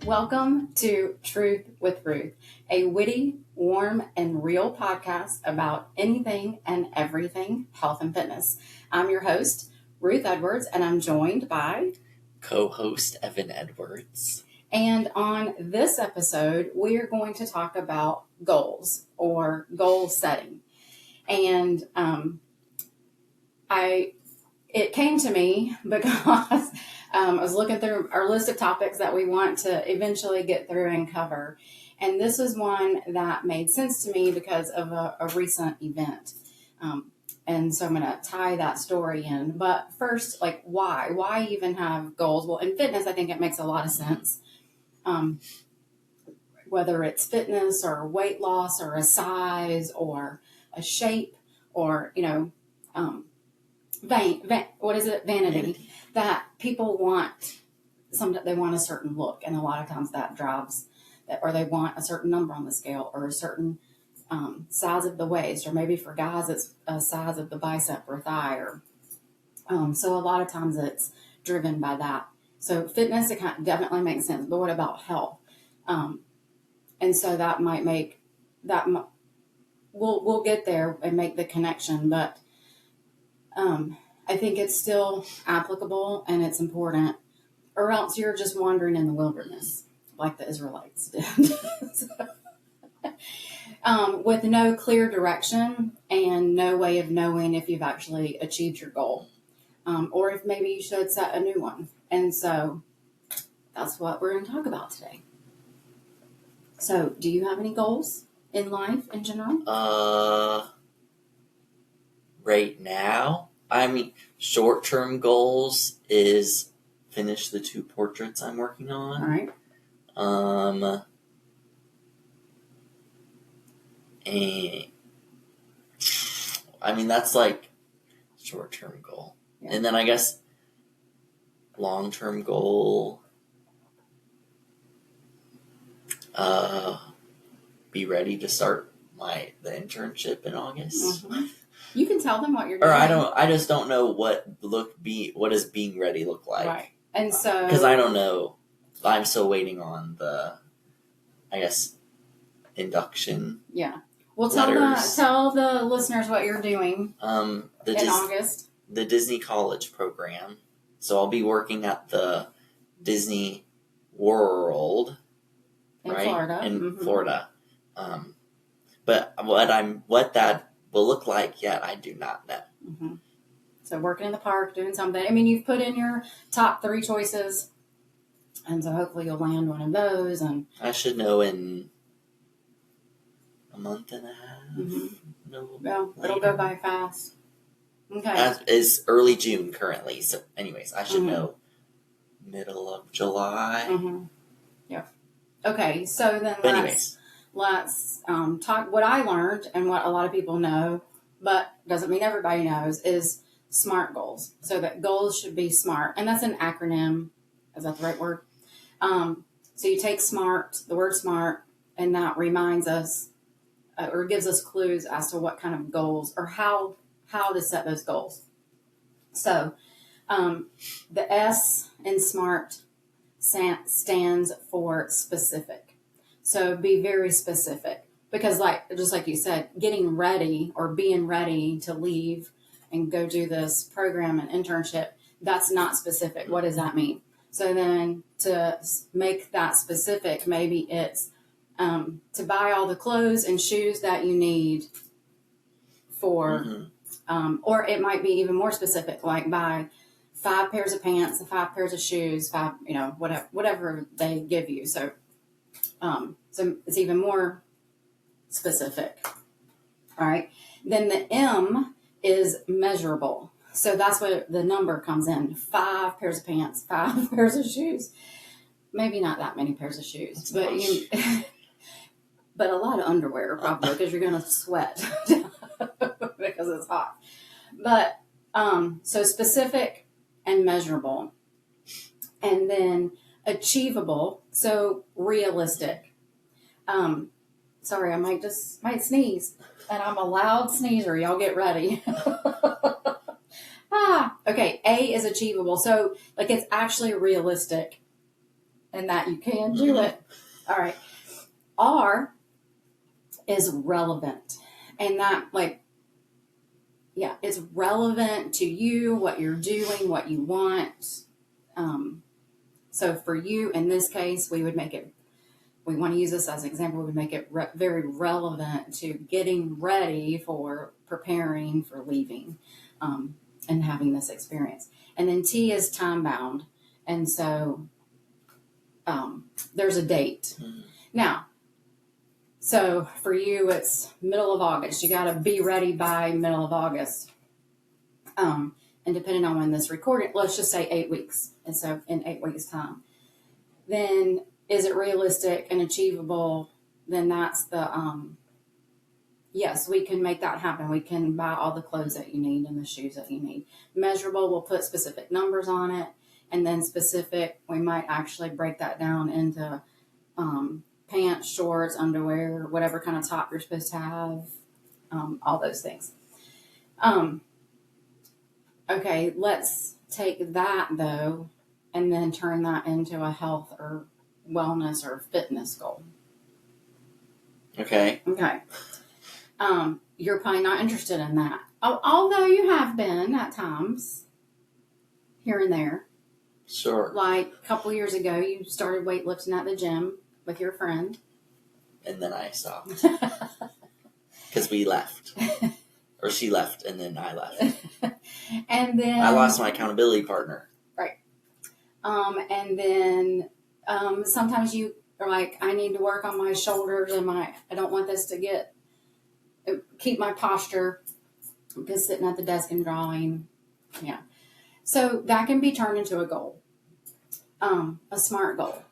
Welcome to Truth with Ruth, a witty, warm, and real podcast about anything and everything health and fitness. I'm your host, Ruth Edwards, and I'm joined by co-host Evan Edwards. And on this episode, we are going to talk about goals or goal setting. And it came to me because I was looking through our list of topics that we want to eventually get through and cover. And this is one that made sense to me because of a recent event. And so I'm going to tie that story in. But first, why? Why even have goals? Well, in fitness, I think it makes a lot of sense. Whether it's fitness or weight loss or a size or a shape or, vanity, that people want they want a certain look, and a lot of times that drives that, or they want a certain number on the scale or a certain size of the waist, or maybe for guys it's a size of the bicep or thigh, or so a lot of times it's driven by that. So fitness, it definitely makes sense, but what about health? And so that might make that we'll get there and make the connection, but I think it's still applicable and it's important, or else you're just wandering in the wilderness like the Israelites did. With no clear direction and no way of knowing if you've actually achieved your goal, or if maybe you should set a new one. And so that's what we're going to talk about today. So do you have any goals in life in general? Right now, short-term goals is finish the 2 portraits I'm working on. All right. And that's like short-term goal. Yeah. And then I guess long-term goal, be ready to start the internship in August. Mm-hmm. You can tell them what you're doing. Or I just don't know what does being ready look like. Right. And so, because I don't know, I'm still waiting on the, I guess, induction. Yeah. Well, tell the listeners what you're doing in August. The Disney College program. So I'll be working at the Disney World, in right? Florida. In Florida. But what that will look like yet, I do not know. Mm-hmm. So working in the park, doing something. You've put in your top 3 choices, and so hopefully you'll land one of those. And I should know in a month and a half. Mm-hmm. No, well, it'll go by fast. Okay. It's early June currently. So, anyways, I should know middle of July. Mm-hmm. Yeah. Okay. So then let's talk. What I learned and what a lot of people know, but doesn't mean everybody knows, is SMART goals. So that goals should be SMART, and that's an acronym. Is that the right word? So you take SMART, the word SMART, and that reminds us or gives us clues as to what kind of goals or how to set those goals. So the S in SMART stands for specific. So be very specific, because just like you said, getting ready or being ready to leave and go do this program and internship, that's not specific. What does that mean? So then to make that specific, maybe it's to buy all the clothes and shoes that you need for, or it might be even more specific, like buy 5 pairs of pants and 5 pairs of shoes, 5, whatever they give you. So it's even more specific. All right. Then the M is measurable. So that's where the number comes in. 5 pairs of pants, 5 pairs of shoes. Maybe not that many pairs of shoes, but but a lot of underwear probably, because you're going to sweat because it's hot. But so specific and measurable, and then achievable. So realistic. Sorry, I might sneeze, and I'm a loud sneezer. Y'all get ready. Okay. A is achievable. So it's actually realistic and that you can do it. All right. R is relevant. And that, like, yeah, it's relevant to you, what you're doing, what you want. So for you, in this case, we want to use this as an example, we would make it very relevant to getting ready for preparing for leaving and having this experience. And then T is time bound. And so there's a date. Now, so for you, it's middle of August. You got to be ready by middle of August. And depending on when this recording, let's just say 8 weeks. And so in 8 weeks' time, then is it realistic and achievable? Then that's the, yes, we can make that happen. We can buy all the clothes that you need and the shoes that you need. Measurable, we'll put specific numbers on it. And then specific, we might actually break that down into pants, shorts, underwear, whatever kind of top you're supposed to have, all those things. Okay, let's take that, though, and then turn that into a health or wellness or fitness goal. Okay. Okay. You're probably not interested in that. Although you have been at times, here and there. Sure. Like a couple years ago, you started weightlifting at the gym with your friend. And then I stopped. Because we left. Or she left, and then I left. And then I lost my accountability partner. Right. And then sometimes you are like, I need to work on my shoulders and I don't want this to keep my posture because sitting at the desk and drawing. Yeah. So that can be turned into a goal, a SMART goal.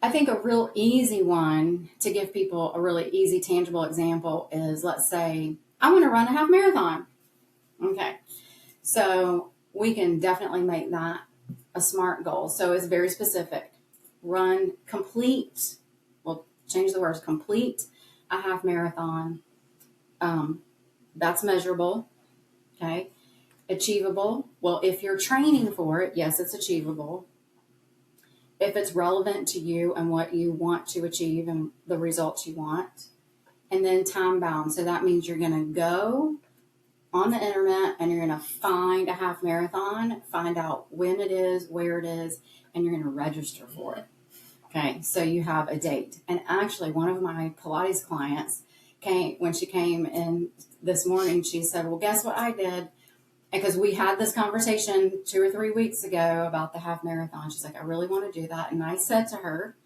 I think a real easy one to give people a really easy, tangible example is, let's say, I want to run a half marathon. Okay. So we can definitely make that a SMART goal. So it's very specific. Complete, we'll change the words, complete a half marathon. That's measurable. Okay. Achievable. Well, if you're training for it, yes, it's achievable. If it's relevant to you and what you want to achieve and the results you want. And then time bound. So that means you're going to go on the internet and you're going to find a half marathon, find out when it is, where it is, and you're going to register for it. Okay, so you have a date. And actually, one of my Pilates clients when she came in this morning, she said, well, guess what I did? Because we had this conversation 2 or 3 weeks ago about the half marathon. She's like, I really want to do that. And I said to her,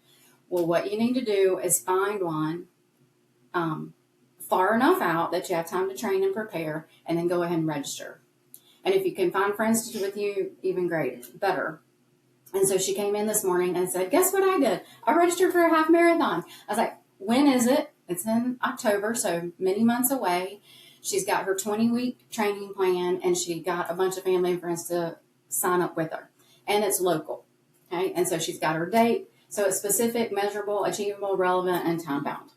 well, what you need to do is find one far enough out that you have time to train and prepare, and then go ahead and register. And if you can find friends to do with you, even better. And so she came in this morning and said, guess what I did? I registered for a half marathon. I was like, when is it? It's in October, so many months away. She's got her 20-week training plan, and she got a bunch of family and friends to sign up with her. And it's local. Okay, and so she's got her date. So it's specific, measurable, achievable, relevant, and time-bound.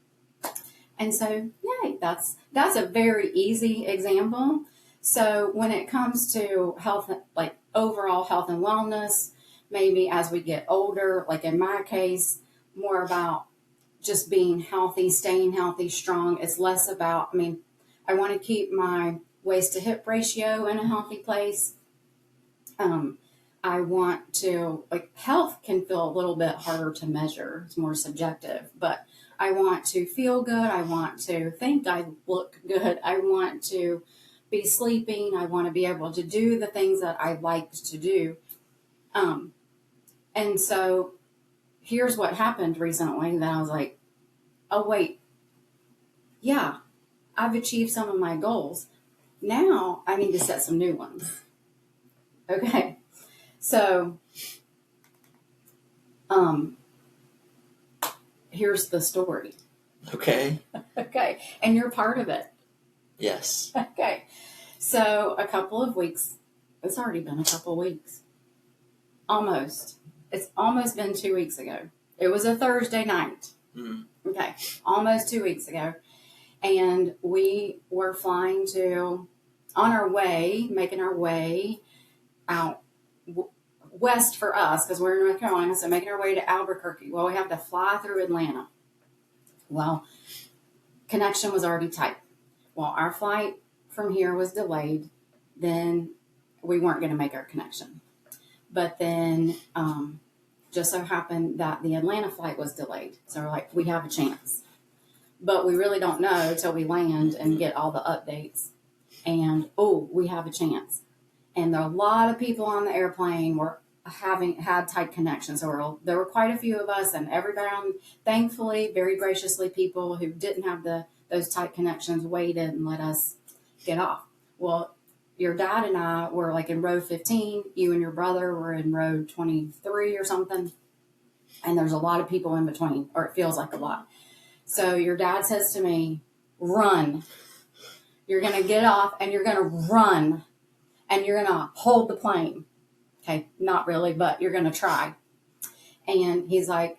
And so, yay, that's a very easy example. So when it comes to health, like overall health and wellness, maybe as we get older, like in my case, more about just being healthy, staying healthy, strong. It's less about, I want to keep my waist to hip ratio in a healthy place. I want to, health can feel a little bit harder to measure. It's more subjective, but I want to feel good. I want to think I look good. I want to be sleeping. I want to be able to do the things that I like to do. And so here's what happened recently that I was like, oh, wait, yeah, I've achieved some of my goals. Now I need to set some new ones. Okay. So, here's the story. Okay. Okay. And you're part of it. Yes. Okay. So a couple of weeks, it's already been a couple of weeks. Almost. It's almost been 2 weeks ago. It was a Thursday night. Mm. Okay. Almost 2 weeks ago. And we were making our way out west for us because we're in North Carolina, so making our way to Albuquerque. Well, we have to fly through Atlanta. Well, connection was already tight. Well, our flight from here was delayed. Then we weren't going to make our connection. But then just so happened that the Atlanta flight was delayed. So we're like, we have a chance. But we really don't know till we land and get all the updates. And, we have a chance. And there are a lot of people on the airplane were had tight connections. So there were quite a few of us, and everybody thankfully, very graciously, people who didn't have those tight connections waited and let us get off. Well, your dad and I were like in row 15. You and your brother were in row 23 or something. And there's a lot of people in between, or it feels like a lot. So your dad says to me, run. You're going to get off and you're going to run. And you're going to hold the plane. Okay, not really, but you're going to try. And he's like,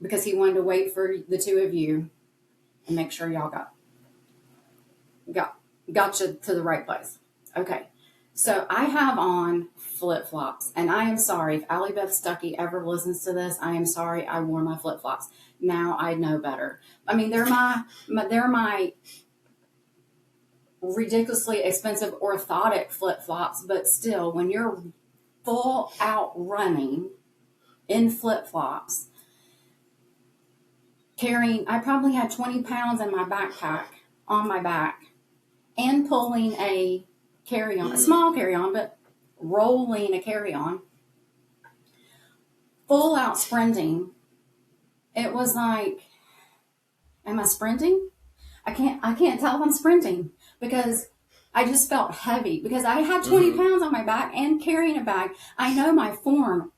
because he wanted to wait for the two of you and make sure y'all got you to the right place. Okay, so I have on flip-flops, and I am sorry if Allie Beth Stuckey ever listens to this. I am sorry I wore my flip-flops. Now I know better. I mean, they're my ridiculously expensive orthotic flip-flops, but still, when you're full out running in flip-flops, I probably had 20 pounds in my backpack on my back, and pulling a carry-on, a small carry-on, but rolling a carry-on, full out sprinting. It was like, am I sprinting? I can't tell if I'm sprinting because I just felt heavy because I had 20 pounds on my back and carrying a bag. I know my form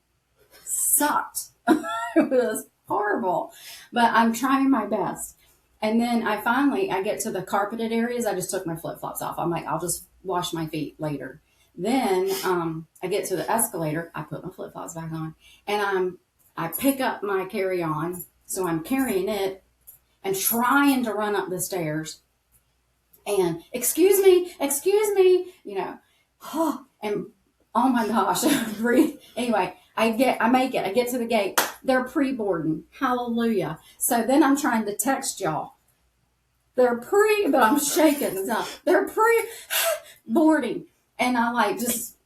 sucked. It was horrible, but I'm trying my best. And then I get to the carpeted areas. I just took my flip-flops off. I'm like, I'll just wash my feet later. Then I get to the escalator. I put my flip-flops back on, and I pick up my carry-on. So I'm carrying it and trying to run up the stairs. And excuse me, and oh my gosh, breathe. Anyway, I make it. I get to the gate. They're pre-boarding. Hallelujah. So then I'm trying to text y'all. But I'm shaking. They're pre-boarding. And I just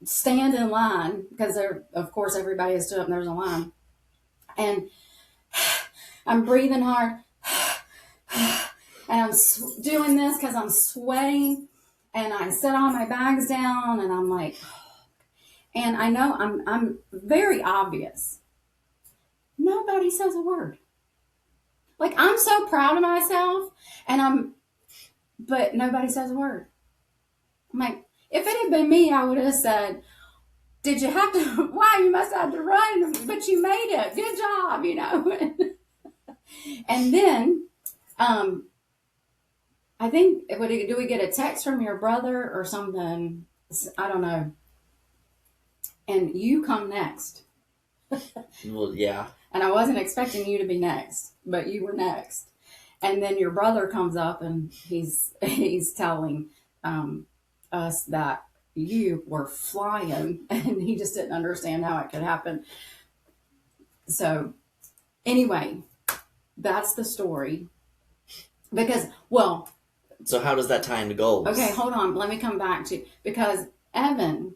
stand in line because of course, everybody has stood up and there's a line. And I'm breathing hard. And I'm doing this because I'm sweating. And I set all my bags down and I'm like, and I know I'm very obvious. Nobody says a word. Like, I'm so proud of myself, but nobody says a word. I'm like, if it had been me, I would have said, did you have to, wow, you must have to run, but you made it. Good job, And then, I think, do we get a text from your brother or something? I don't know. And you come next. Well, yeah. And I wasn't expecting you to be next, but you were next. And then your brother comes up and he's telling us that you were flying, and he just didn't understand how it could happen. So anyway, that's the story. Because, so how does that tie into goals? Okay, hold on. Let me come back to, because Evan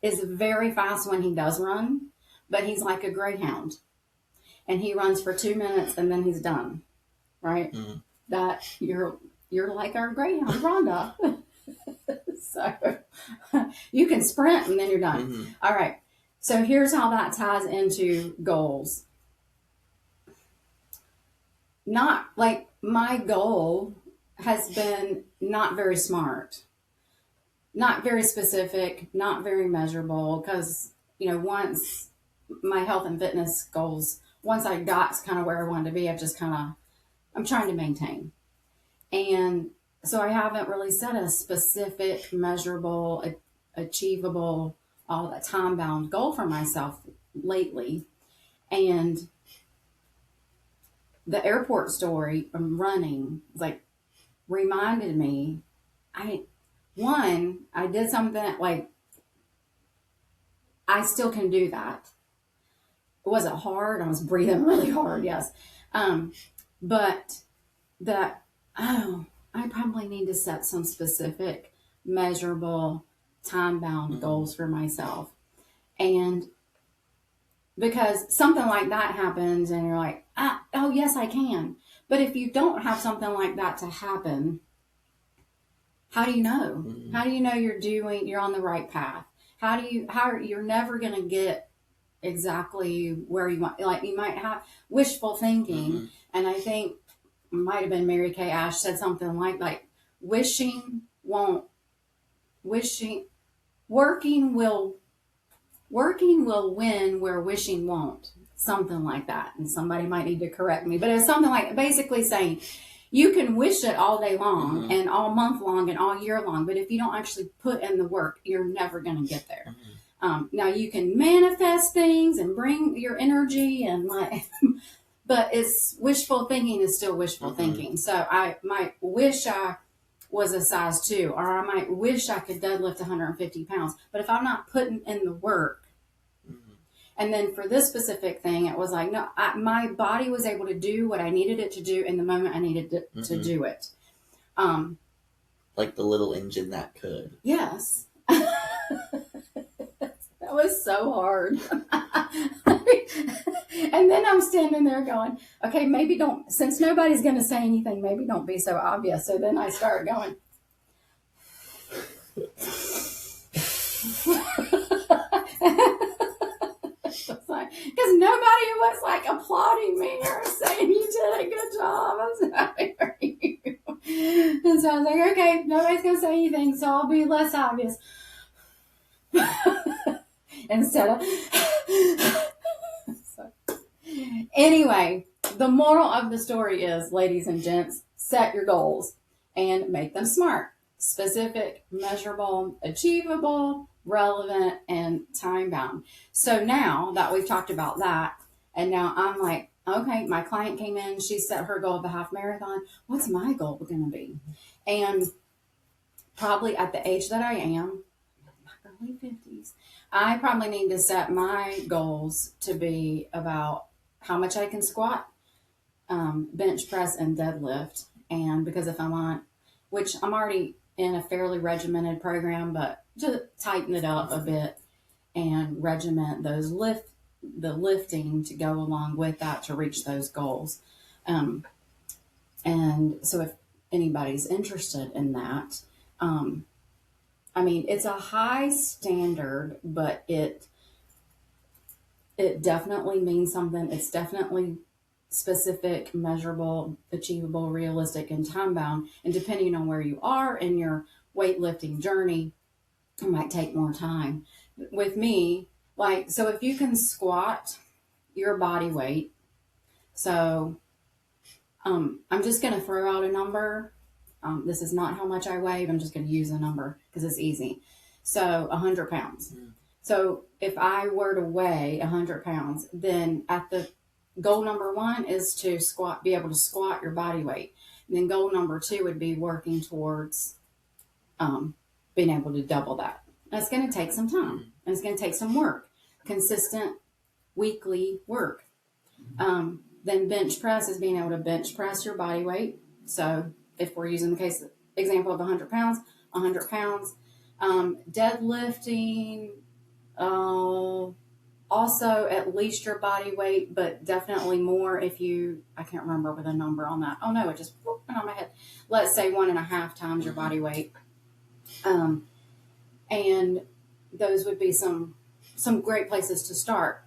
is very fast when he does run, but he's like a greyhound. And he runs for 2 minutes and then he's done. Right? Mm-hmm. That you're like our greyhound, Rhonda. So you can sprint and then you're done. Mm-hmm. All right. So here's how that ties into goals. Not like my goal has been not very smart, not very specific, not very measurable, because, once my health and fitness goals, once I got kind of where I wanted to be, I'm trying to maintain. And so I haven't really set a specific, measurable, achievable, all that time-bound goal for myself lately. And the airport story from running, reminded me, I did something I still can do that. Was it hard? I was breathing really hard, yes. But that, I probably need to set some specific, measurable, time-bound goals for myself. And because something like that happens and you're like, oh, yes, I can. But if you don't have something like that to happen, how do you know? How do you know you're on the right path? You're never going to get exactly where you want. Like, you might have wishful thinking. And I think it might have been Mary Kay Ash said something like working will win where wishing won't. Something like that. And somebody might need to correct me, but it was something like basically saying you can wish it all day long and all month long and all year long, but if you don't actually put in the work, you're never going to get there. Now you can manifest things and bring your energy and but it's wishful thinking is still wishful thinking. So I might wish I was a size 2, or I might wish I could deadlift 150 pounds. But if I'm not putting in the work, and then for this specific thing, it was like, no, my body was able to do what I needed it to do in the moment I needed to do it. Like the little engine that could. Yes. That was so hard. And then I'm standing there going, okay, maybe don't, since nobody's going to say anything, maybe don't be so obvious. So then I start going. Because nobody was like applauding me or saying you did a good job. I'm so happy for you. And so I was like, okay, nobody's going to say anything, so I'll be less obvious. Instead of. So. Anyway, the moral of the story is, ladies and gents, set your goals and make them smart, specific, measurable, achievable, relevant, and time bound. So now that we've talked about that, and now I'm like, okay, my client came in, she set her goal of a half marathon. What's my goal going to be? And probably at the age that I am, my early 50s, I probably need to set my goals to be about how much I can squat, bench press, and deadlift. And because if I'm on, which I'm already in a fairly regimented program, but to tighten it up a bit and regiment the lifting to go along with that to reach those goals. And so if anybody's interested in that, I mean, it's a high standard, but it definitely means something. It's definitely specific, measurable, achievable, realistic, and time bound. And depending on where you are in your weightlifting journey, it might take more time. With me, so if you can squat your body weight, so I'm just going to throw out a number. This is not how much I weigh, but I'm just going to use a number because it's easy. So 100 pounds. So if I were to weigh 100 pounds, then at the goal number 1 is to be able to squat your body weight. And then goal number 2 would be working towards being able to double that. That's going to take some time, and it's going to take some work, consistent weekly work. Then bench press is being able to bench press your body weight. So if we're using the example of 100 pounds, 100 pounds. Deadlifting, also at least your body weight, but definitely more if I can't remember with a number on that. Oh no, it just went on my head. Let's say 1.5 times your body weight. And those would be some great places to start.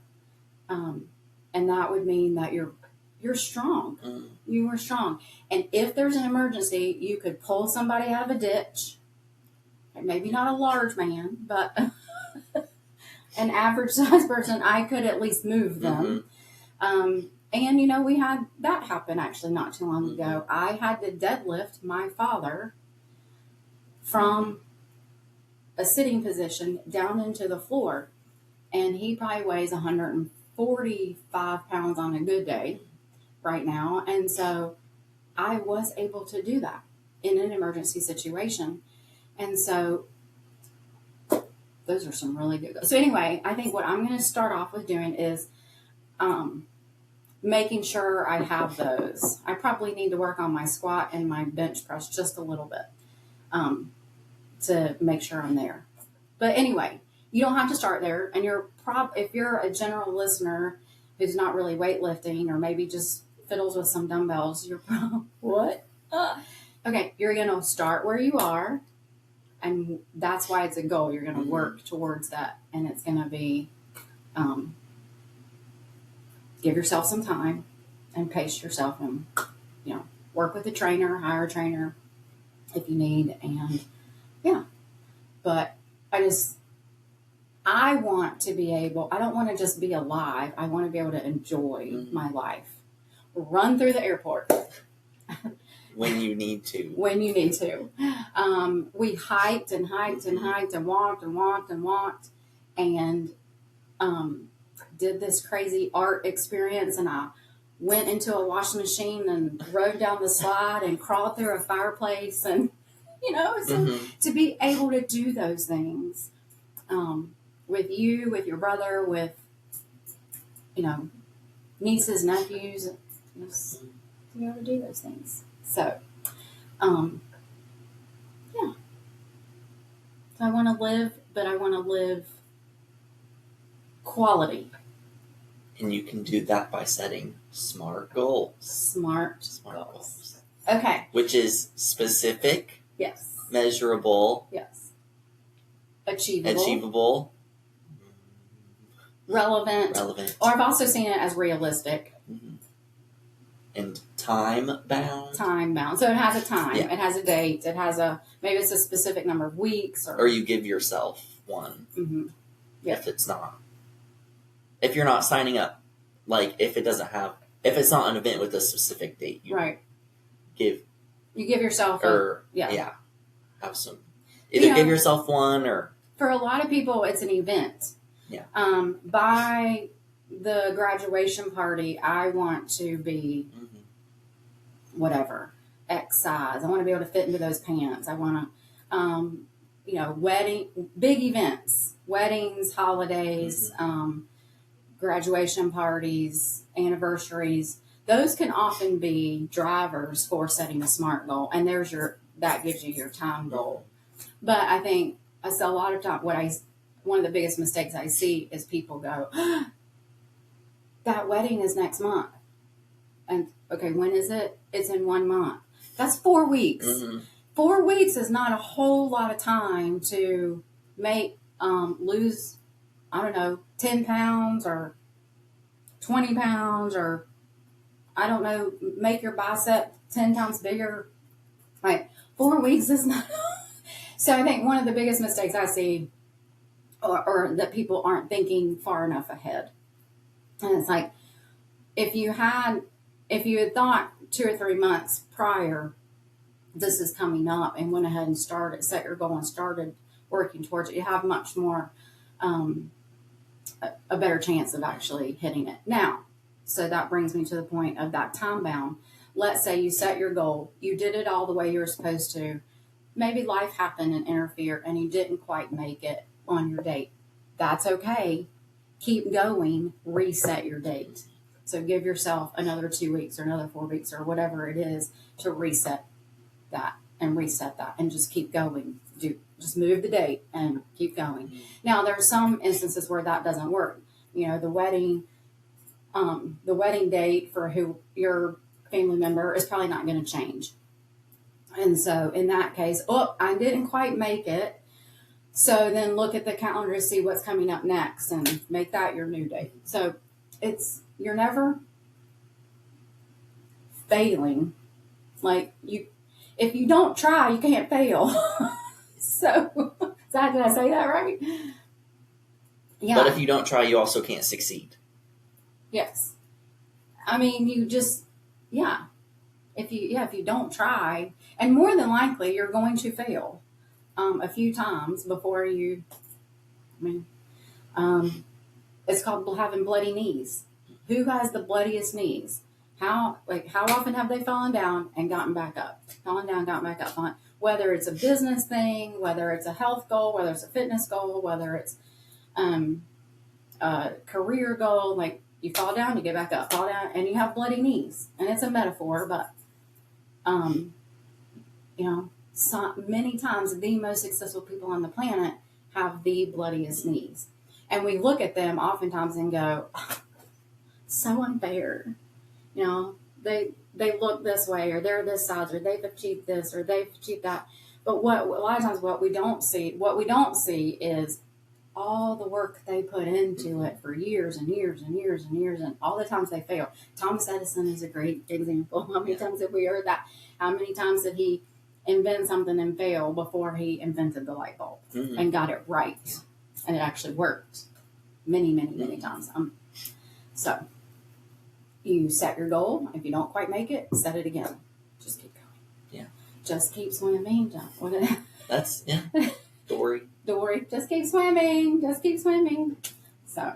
And that would mean that you're strong. You are strong. And if there's an emergency, you could pull somebody out of a ditch. Maybe not a large man, but an average size person, I could at least move them. And, we had that happen actually not too long ago. I had to deadlift my father from a sitting position down into the floor. And he probably weighs 145 pounds on a good day right now. And so I was able to do that in an emergency situation. And so those are some really good goals. So anyway, I think what I'm going to start off with doing is making sure I have those. I probably need to work on my squat and my bench press just a little bit to make sure I'm there. But anyway, you don't have to start there. And if you're a general listener who's not really weightlifting or maybe just fiddles with some dumbbells, you're what? Okay, you're going to start where you are. And that's why it's a goal. You're going to work towards that. And it's going to be give yourself some time and pace yourself and, work with a trainer, hire a trainer if you need. And yeah, but I want to be able, I don't want to just be alive. I want to be able to enjoy my life. Run through the airport. When you need to. When you need to. We hiked and hiked and hiked and walked and walked and walked and did this crazy art experience. And I went into a washing machine and rode down the slide and crawled through a fireplace. And, so to be able to do those things with you, with your brother, with, nieces, nephews, just to be able to do those things. So, yeah. So I want to live, but I want to live quality. And you can do that by setting SMART goals. Smart goals. Okay. Which is specific. Yes. Measurable. Yes. Achievable. Relevant. Or I've also seen it as realistic. And time bound. So it has a time. Yeah. It has a date. It has maybe it's a specific number of weeks. Or you give yourself one. Yeah. If you're not signing up, like if it's not an event with a specific date, you give yourself have some, give yourself one or. For a lot of people, it's an event. Yeah. By the graduation party, I want to be whatever, X size. I want to be able to fit into those pants. I want to, big events, weddings, holidays, graduation parties, anniversaries. Those can often be drivers for setting a SMART goal. And that gives you your time goal. But I think I see a lot of time, one of the biggest mistakes I see is people go, that wedding is next month. And okay, when is it? It's in 1 month. That's 4 weeks. 4 weeks is not a whole lot of time to make, lose, 10 pounds or 20 pounds or, make your bicep 10 times bigger. Like 4 weeks is not. So I think one of the biggest mistakes I see or that people aren't thinking far enough ahead. And it's like, if you had thought 2 or 3 months prior, this is coming up and went ahead and set your goal and started working towards it, you have much more, a better chance of actually hitting it. Now, so that brings me to the point of that time bound. Let's say you set your goal, you did it all the way you were supposed to. Maybe life happened and interfered and you didn't quite make it on your date. That's okay. Keep going, reset your date. So give yourself another 2 weeks or another 4 weeks or whatever it is to reset that and just keep going. Just move the date and keep going. Now, there are some instances where that doesn't work. The wedding date for who your family member is probably not going to change. And so in that case, I didn't quite make it. So then look at the calendar to see what's coming up next and make that your new date. So you're never failing. Like if you don't try, you can't fail. So did I say that right? Yeah. But if you don't try, you also can't succeed. Yes. I mean, you just, If you don't try, and more than likely you're going to fail a few times before you, it's called having bloody knees. Who has the bloodiest knees? How often have they fallen down and gotten back up? Fallen down, gotten back up. whether it's a business thing, whether it's a health goal, whether it's a fitness goal, whether it's a career goal, like you fall down, you get back up, fall down, and you have bloody knees. And it's a metaphor, but, many times the most successful people on the planet have the bloodiest knees. And we look at them oftentimes and go, oh, so unfair. They look this way, or they're this size, or they've achieved this, or they've achieved that. But a lot of times what we don't see is all the work they put into it for years and years and years and years, and all the times they fail. Thomas Edison is a great example. How many times have we heard that? How many times did he invent something and fail before he invented the light bulb and got it right? And it actually worked many, many, many times. So you set your goal. If you don't quite make it, set it again. Just keep going. Yeah. Just keep swimming. That's, Dory. Just keep swimming. Just keep swimming. So,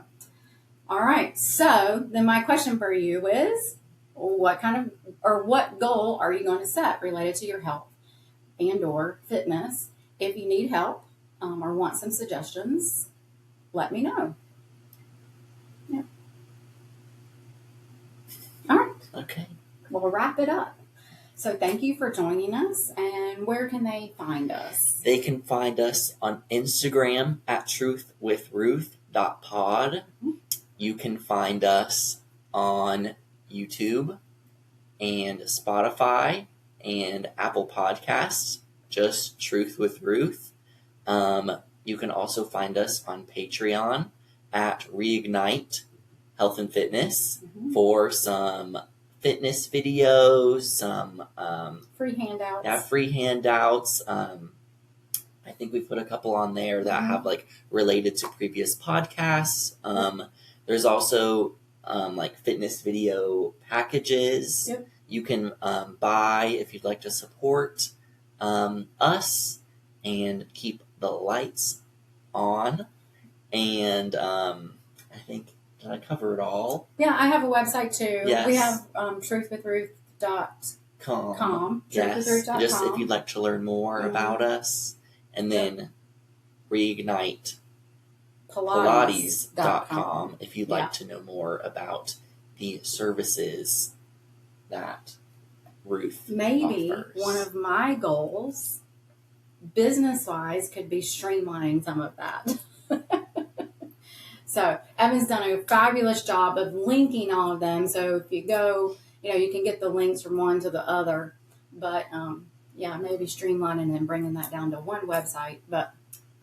all right. So then my question for you is, what goal are you going to set related to your health and or fitness? If you need help or want some suggestions, let me know. Yeah. All right. Okay. We'll wrap it up. So thank you for joining us. And where can they find us? They can find us on Instagram at truthwithruth.pod. Mm-hmm. You can find us on YouTube and Spotify and Apple Podcasts, just Truth with Ruth. You can also find us on Patreon at Reignite Health and Fitness for some fitness videos, some free handouts. Yeah, free handouts. I think we put a couple on there that have related to previous podcasts. There's also fitness video packages you can buy if you'd like to support us and keep the lights on. And I think, did I cover it all? Yeah, I have a website too. Yes. We have truthwithruth.com. Yes. Truthwithruth.com. Just if you'd like to learn more about us. And then Reignite Pilates.com if you'd like to know more about the services that Ruth Maybe offers. One of my goals, business-wise, could be streamlining some of that. So Evan's done a fabulous job of linking all of them. So if you go, you can get the links from one to the other. But maybe streamlining and bringing that down to one website. But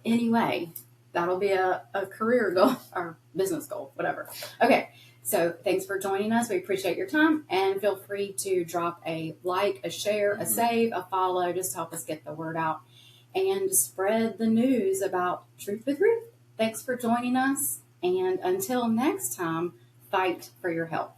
anyway, that'll be a career goal or business goal, whatever. Okay. So thanks for joining us. We appreciate your time, and feel free to drop a like, a share, a save, a follow, just to help us get the word out and spread the news about Truth with Ruth. Thanks for joining us. And until next time, fight for your health.